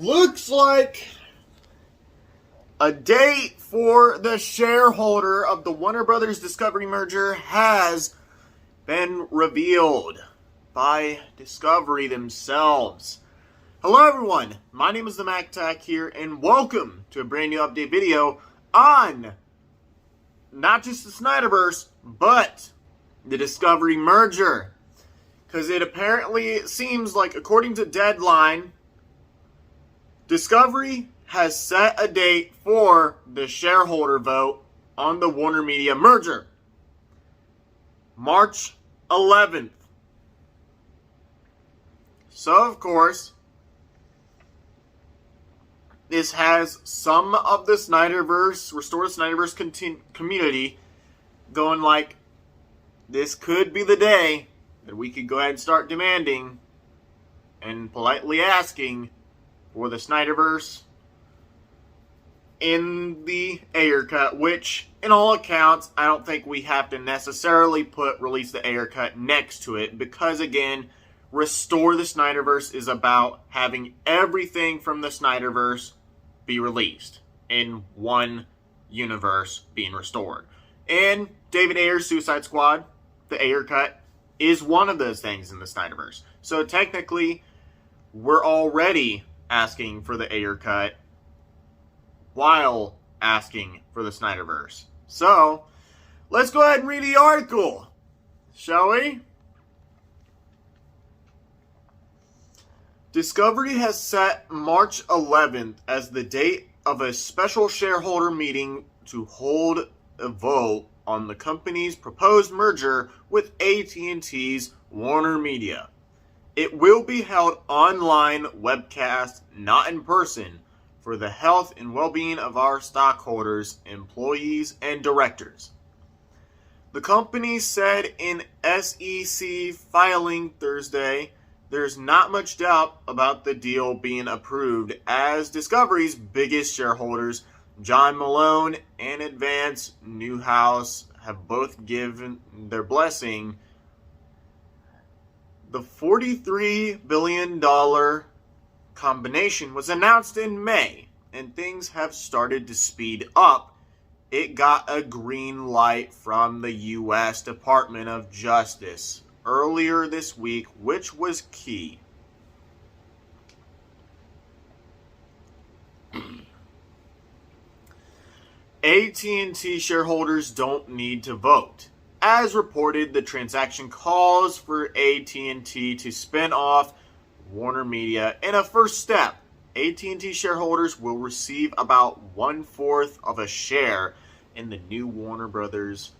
Looks like a date for the shareholder of the Warner Brothers Discovery merger has been revealed by Discovery themselves. Hello everyone, my name is the MacTac here, and welcome to a brand new update video on not just the Snyderverse, but the Discovery merger. Because it apparently seems like, according to Deadline, Discovery has set a date for the shareholder vote on the Warner Media merger. March 11th. So, of course, this has some of the Snyderverse, Restore the Snyderverse community going like, this could be the day that we could go ahead and start demanding and politely asking for the Snyderverse in the Ayer cut, which, in all accounts, I don't think we have to necessarily release the Ayer cut next to it, because, again, Restore the Snyderverse is about having everything from the Snyderverse be released in one universe being restored. And David Ayer's Suicide Squad, the Ayer cut, is one of those things in the Snyderverse. So technically, we're already asking for the Ayer cut while asking for the Snyderverse. So, let's go ahead and read the article, shall we? Discovery has set March 11th as the date of a special shareholder meeting to hold a vote on the company's proposed merger with AT&T's Warner Media. It will be held online webcast, not in person, for the health and well-being of our stockholders, employees, and directors. The company said in SEC filing Thursday, there's not much doubt about the deal being approved, as Discovery's biggest shareholders, John Malone and Advance Newhouse, have both given their blessing. The $43 billion combination was announced in May, and things have started to speed up. It got a green light from the U.S. Department of Justice earlier this week, which was key. AT&T shareholders don't need to vote. As reported, the transaction calls for AT&T to spin off Warner Media. In a first step, AT&T shareholders will receive about 1/4 of a share in the new Warner Brothers.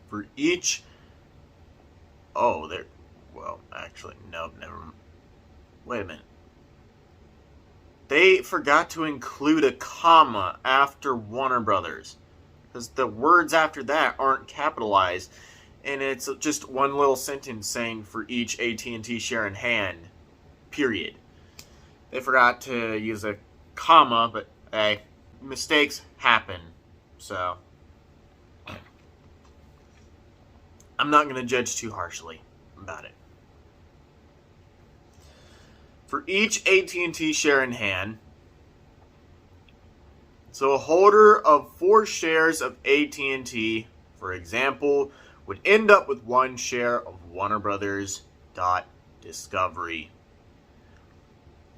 For each... Well, actually, no, never mind. Wait a minute. They forgot to include a comma after Warner Brothers, because the words after that aren't capitalized, and it's just one little sentence saying for each AT&T share in hand, period. They forgot to use a comma, but hey, mistakes happen, so I'm not going to judge too harshly about it. For each AT&T share in hand, so a holder of 4 shares of AT&T, for example, would end up with 1 share of Warner Brothers. Discovery.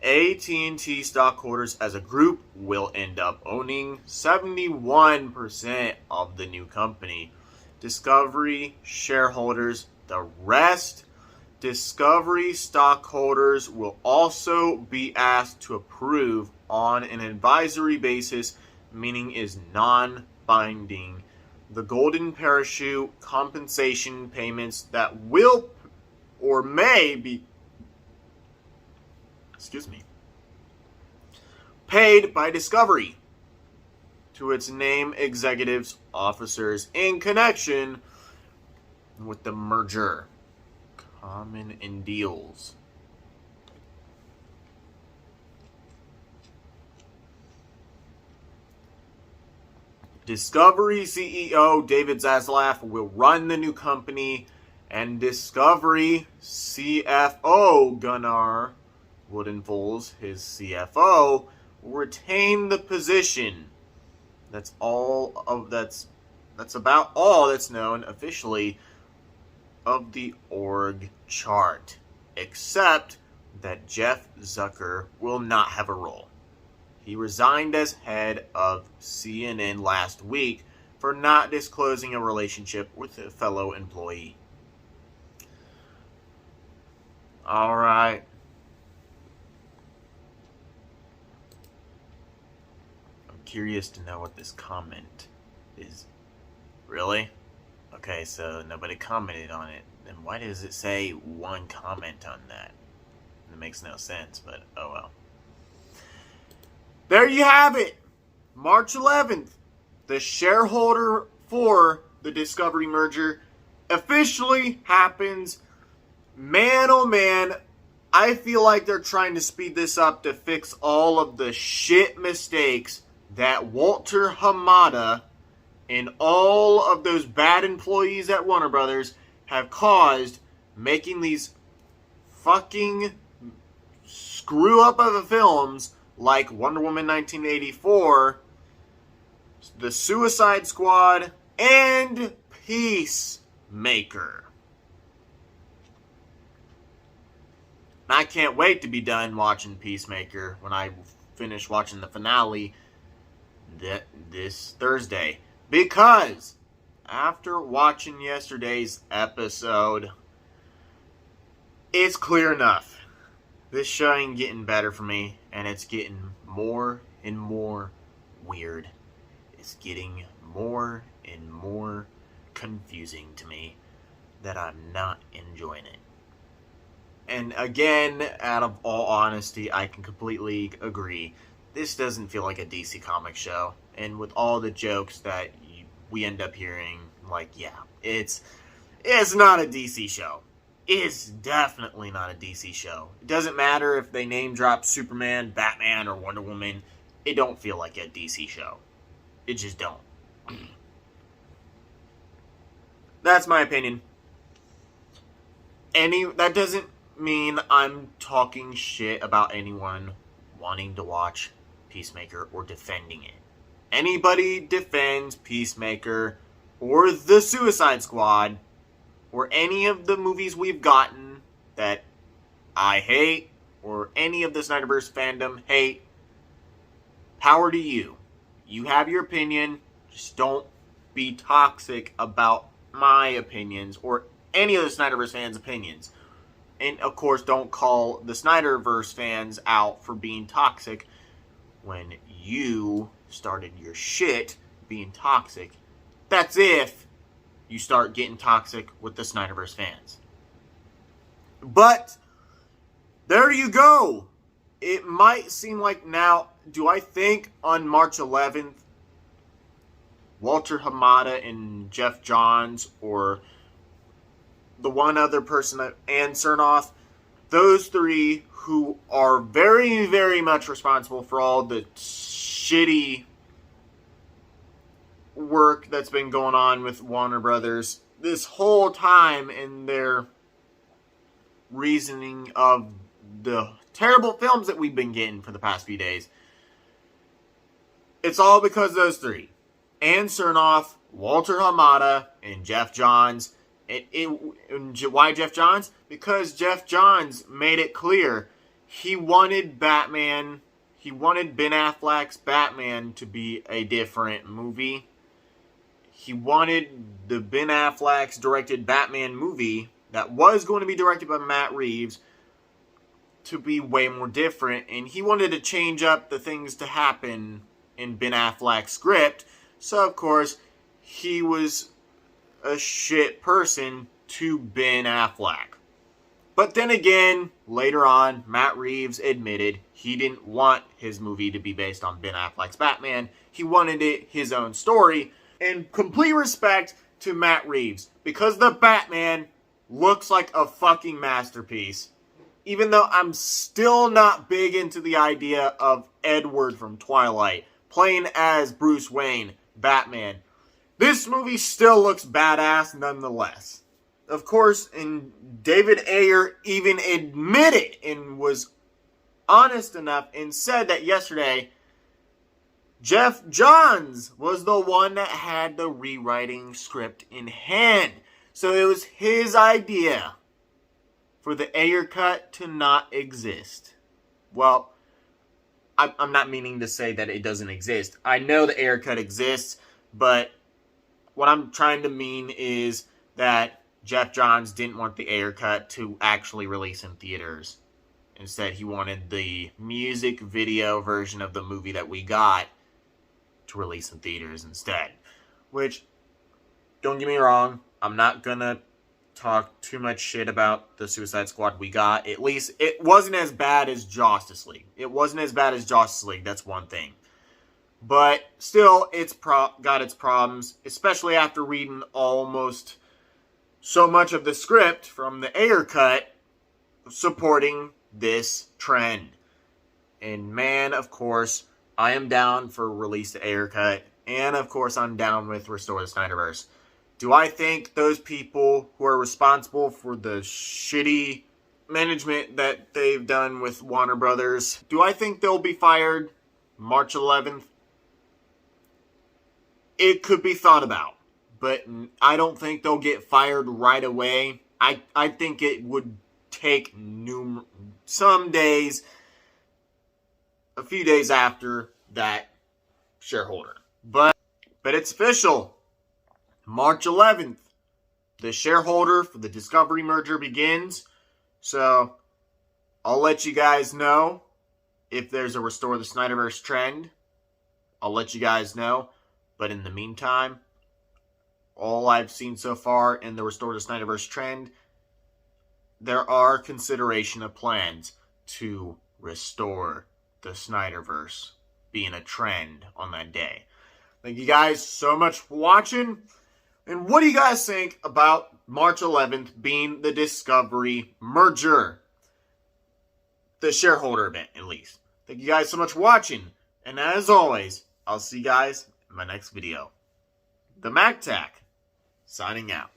AT&T stockholders as a group will end up owning 71% of the new company. Discovery shareholders, the rest. Discovery stockholders will also be asked to approve on an advisory basis, meaning is non-binding, the golden parachute compensation payments that will or may be paid by Discovery to its named executives, officers in connection with the merger. Common in deals. Discovery CEO David Zaslav will run the new company And Discovery CFO Gunnar Woodenfols, his CFO, will retain the position. That's about all that's known officially of the org chart, except that Jeff Zucker will not have a role. He resigned as head of CNN last week for not disclosing a relationship with a fellow employee. All right. I'm curious to know what this comment is. Really? Okay, so nobody commented on it. Then why does it say one comment on that? It makes no sense, but oh well. There you have it. March 11th, the shareholder for the Discovery merger officially happens. Man, oh man, I feel like they're trying to speed this up to fix all of the shit mistakes that Walter Hamada and all of those bad employees at Warner Brothers have caused, making these fucking screw up of the films like Wonder Woman 1984, The Suicide Squad, and Peacemaker. I can't wait to be done watching Peacemaker when I finish watching the finale this Thursday. Because after watching yesterday's episode, it's clear enough. This show ain't getting better for me, and it's getting more and more weird. It's getting more and more confusing to me that I'm not enjoying it. And again, out of all honesty, I can completely agree. This doesn't feel like a DC Comics show. And with all the jokes that we end up hearing, like, yeah, it's not a DC show. It's definitely not a DC show. It doesn't matter if they name drop Superman, Batman, or Wonder Woman. It don't feel like a DC show. It just don't. That's my opinion. That doesn't mean I'm talking shit about anyone wanting to watch Peacemaker or defending it. Anybody defends Peacemaker or the Suicide Squad or any of the movies we've gotten that I hate or any of the Snyderverse fandom hate, power to you. You have your opinion. Just don't be toxic about my opinions or any of the Snyderverse fans' opinions. And, of course, don't call the Snyderverse fans out for being toxic when you started your shit being toxic. That's if you start getting toxic with the Snyderverse fans. But, there you go. It might seem like now, do I think on March 11th, Walter Hamada and Jeff Johns, or the one other person, Ann Cernoff, those three who are very, very much responsible for all the shitty work that's been going on with Warner Brothers this whole time, in their reasoning of the terrible films that we've been getting for the past few days. It's all because of those three. Ann Cernoff, Walter Hamada, and Jeff Johns. Why Jeff Johns? Because Jeff Johns made it clear he wanted Batman, he wanted Ben Affleck's Batman to be a different movie. He wanted the Ben Affleck's directed Batman movie that was going to be directed by Matt Reeves to be way more different, and he wanted to change up the things to happen in Ben Affleck's script. So, of course, he was a shit person to Ben Affleck. But then again, later on, Matt Reeves admitted he didn't want his movie to be based on Ben Affleck's Batman. He wanted it his own story. And complete respect to Matt Reeves, because the Batman looks like a fucking masterpiece. Even though I'm still not big into the idea of Edward from Twilight playing as Bruce Wayne, Batman, this movie still looks badass nonetheless. of course, and David Ayer even admitted and was honest enough and said that yesterday Jeff Johns was the one that had the rewriting script in hand. So it was his idea for the Ayer cut to not exist. Well, I'm not meaning to say that it doesn't exist. I know the Ayer cut exists, but what I'm trying to mean is that Jeff Johns didn't want the Ayer cut to actually release in theaters. Instead, he wanted the music video version of the movie that we got to release in theaters instead. Which, don't get me wrong, I'm not gonna talk too much shit about the Suicide Squad we got. At least, it wasn't as bad as Justice League. It wasn't as bad as Justice League, that's one thing. But still, it's got its problems, especially after reading almost so much of the script from the Ayer cut supporting this trend. And man, of course, I am down for release the Ayer cut. And of course, I'm down with Restore the Snyderverse. Do I think those people who are responsible for the shitty management that they've done with Warner Brothers, do I think they'll be fired March 11th? It could be thought about, but I don't think they'll get fired right away. I think it would take some days, a few days after that shareholder. But it's official. March 11th, the shareholder for the Discovery merger begins. So I'll let you guys know if there's a Restore the Snyderverse trend. I'll let you guys know. But in the meantime, all I've seen so far in the Restore the Snyderverse trend, there are consideration of plans to restore the Snyderverse being a trend on that day. Thank you guys so much for watching. And what do you guys think about March 11th being the Discovery merger? The shareholder event, at least. Thank you guys so much for watching. And as always, I'll see you guys in my next video. The MacTac, signing out.